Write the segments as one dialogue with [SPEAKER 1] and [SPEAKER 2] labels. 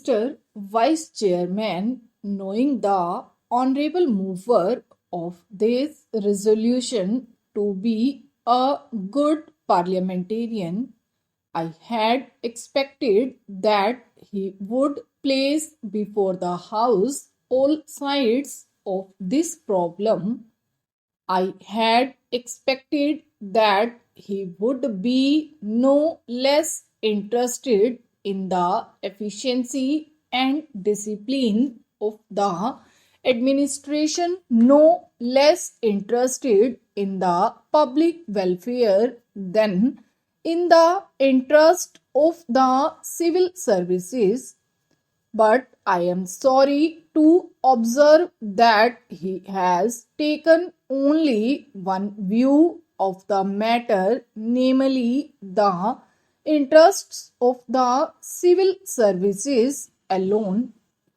[SPEAKER 1] Mr. Vice Chairman, knowing the honorable mover of this resolution to be a good parliamentarian, I had expected that he would place before the House all sides of this problem. I had expected that he would be no less interested in the efficiency and discipline of the administration, no less interested in the public welfare than in the interest of the civil services, but I am sorry to observe that he has taken only one view of the matter, namely the interests of the civil services alone.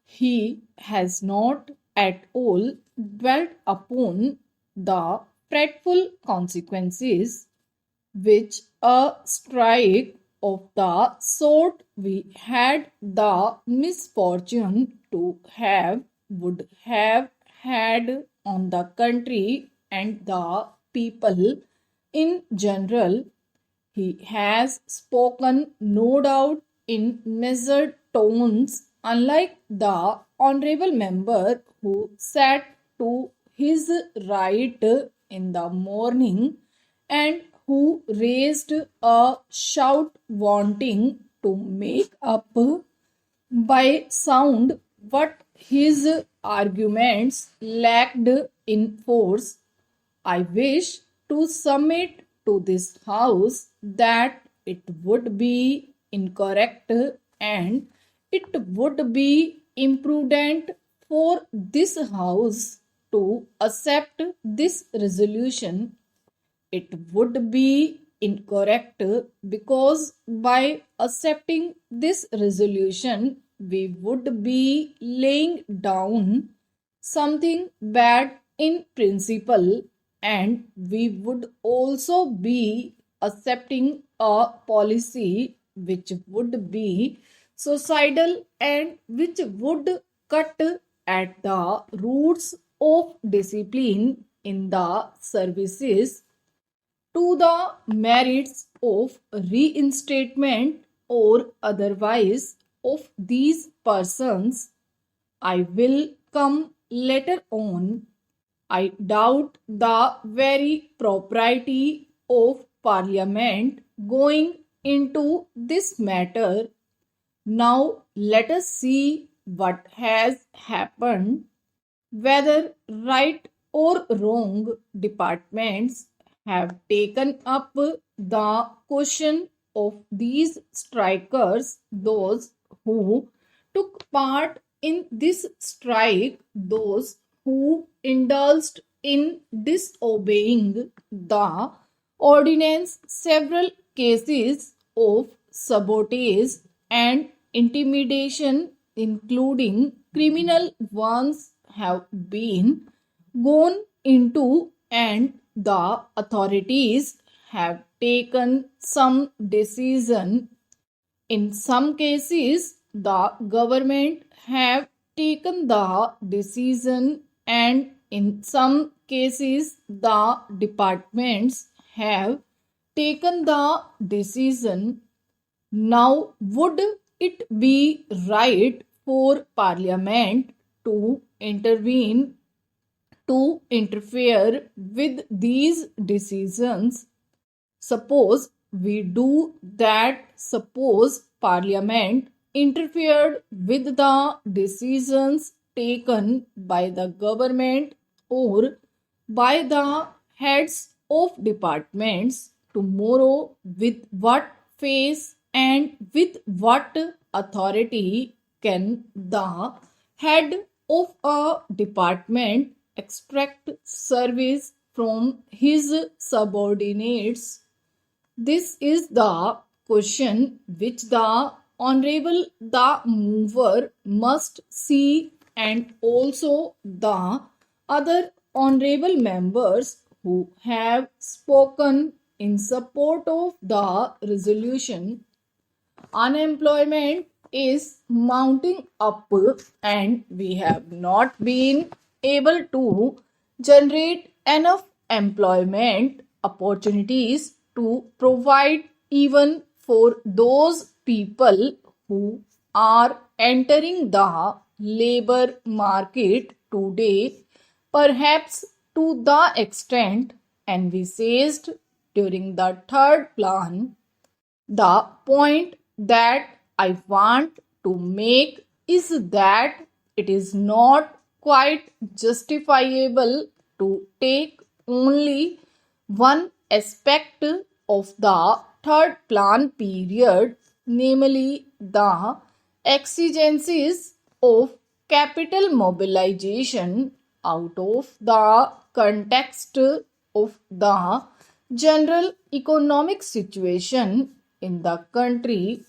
[SPEAKER 1] He has not at all dwelt upon the dreadful consequences which a strike of the sort we had the misfortune to have would have had on the country and the people in general. He has spoken, no doubt, in measured tones, unlike the honorable member who sat to his right in the morning and who raised a shout wanting to make up by sound what his arguments lacked in force. I wish to submit to this House that it would be incorrect and it would be imprudent for this House to accept this resolution. It would be incorrect because by accepting this resolution, we would be laying down something bad in principle, and we would also be accepting a policy which would be suicidal and which would cut at the roots of discipline in the services to the merits of reinstatement or otherwise of these persons. I will come later on. I doubt the very propriety of Parliament going into this matter. Now let us see what has happened. Whether right or wrong, departments have taken up the question of these strikers, those who took part in this strike, those who indulged in disobeying the ordinance, several cases of sabotage and intimidation, including criminal ones, have been gone into, and the authorities have taken some decision. In some cases, the government have taken the decision, and in some cases, the departments have taken the decision. Now, would it be right for Parliament to intervene, to interfere with these decisions? Suppose we do that, suppose Parliament interfered with the decisions taken by the government or by the heads of departments. Tomorrow, with what face and with what authority can the head of a department extract service from his subordinates? This is the question which the Honorable the Mover must see, and also the other honorable members who have spoken in support of the resolution. Unemployment is mounting up and we have not been able to generate enough employment opportunities to provide even for those people who are entering the labor market today, perhaps to the extent envisaged during the third plan. The point that I want to make is that it is not quite justifiable to take only one aspect of the third plan period, namely the exigencies of capital mobilization, out of the context of the general economic situation in the country.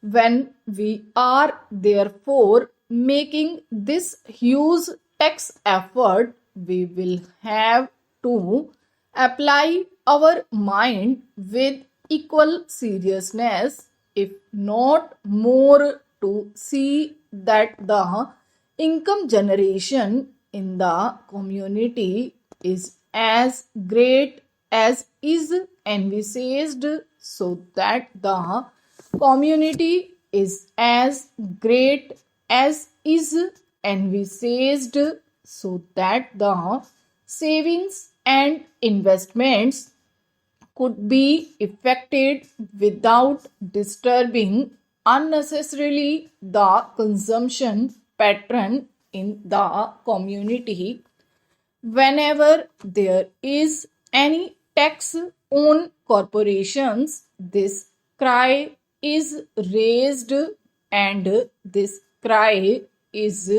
[SPEAKER 1] When we are therefore making this huge tax effort, we will have to apply our mind with equal seriousness, if not more, to see that the income generation in the community is as great as is envisaged, so that the community is as great as is envisaged, so that the savings and investments could be effected without disturbing unnecessarily the consumption pattern in the community. Whenever there is any tax on corporations, this cry is raised, and this cry is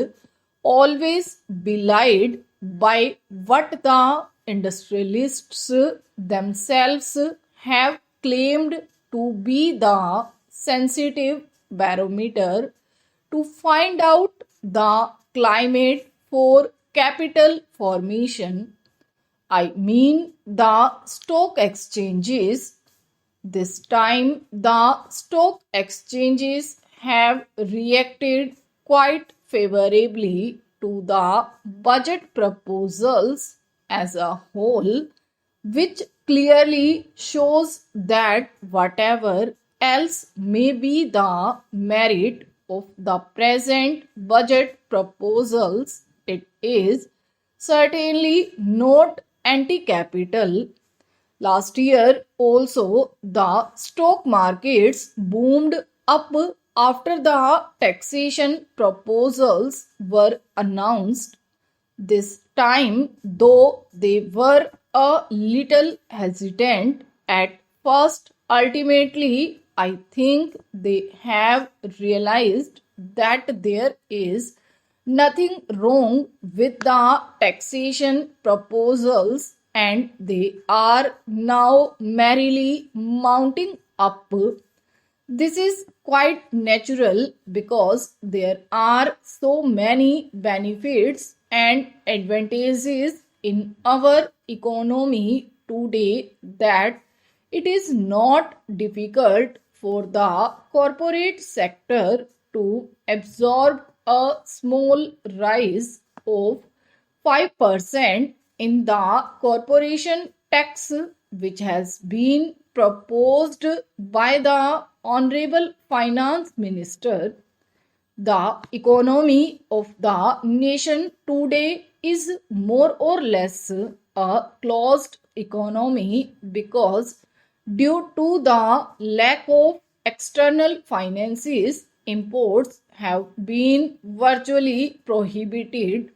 [SPEAKER 1] always belied by what the industrialists themselves have claimed to be the sensitive barometer to find out the climate for capital formation. I mean the stock exchanges. This time, the stock exchanges have reacted quite favorably to the budget proposals as a whole, which clearly shows that whatever else may be the merit of the present budget proposals, it is certainly not anti capital. Last year also the stock markets boomed up after the taxation proposals were announced. This time, though they were a little hesitant at first, ultimately I think they have realized that there is nothing wrong with the taxation proposals, and they are now merrily mounting up. This is quite natural because there are so many benefits and advantages in our economy today that it is not difficult for the corporate sector to absorb a small rise of 5% in the corporation tax, which has been proposed by the Honorable Finance Minister. The economy of the nation today is more or less a closed economy because, due to the lack of external finances, imports have been virtually prohibited.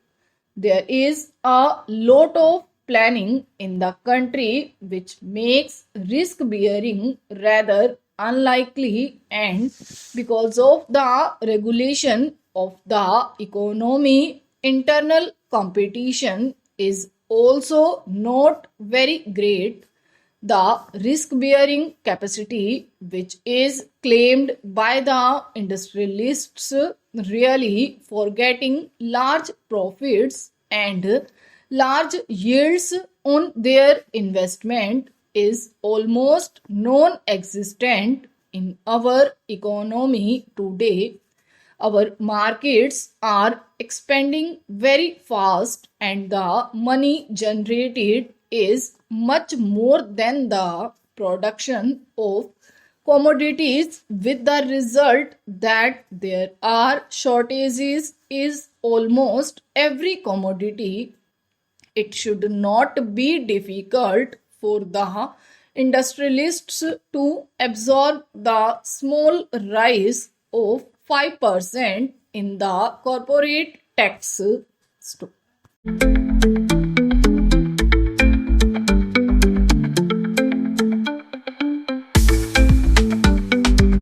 [SPEAKER 1] There is a lot of planning in the country which makes risk bearing rather unlikely, and because of the regulation of the economy, internal competition is also not very great. The risk bearing capacity, which is claimed by the industrialists really for getting large profits and large yields on their investment, is almost non existent in our economy today. Our markets are expanding very fast, and the money generated is much more than the production of commodities, with the result that there are shortages is almost every commodity. It should not be difficult for the industrialists to absorb the small rise of 5% in the corporate tax.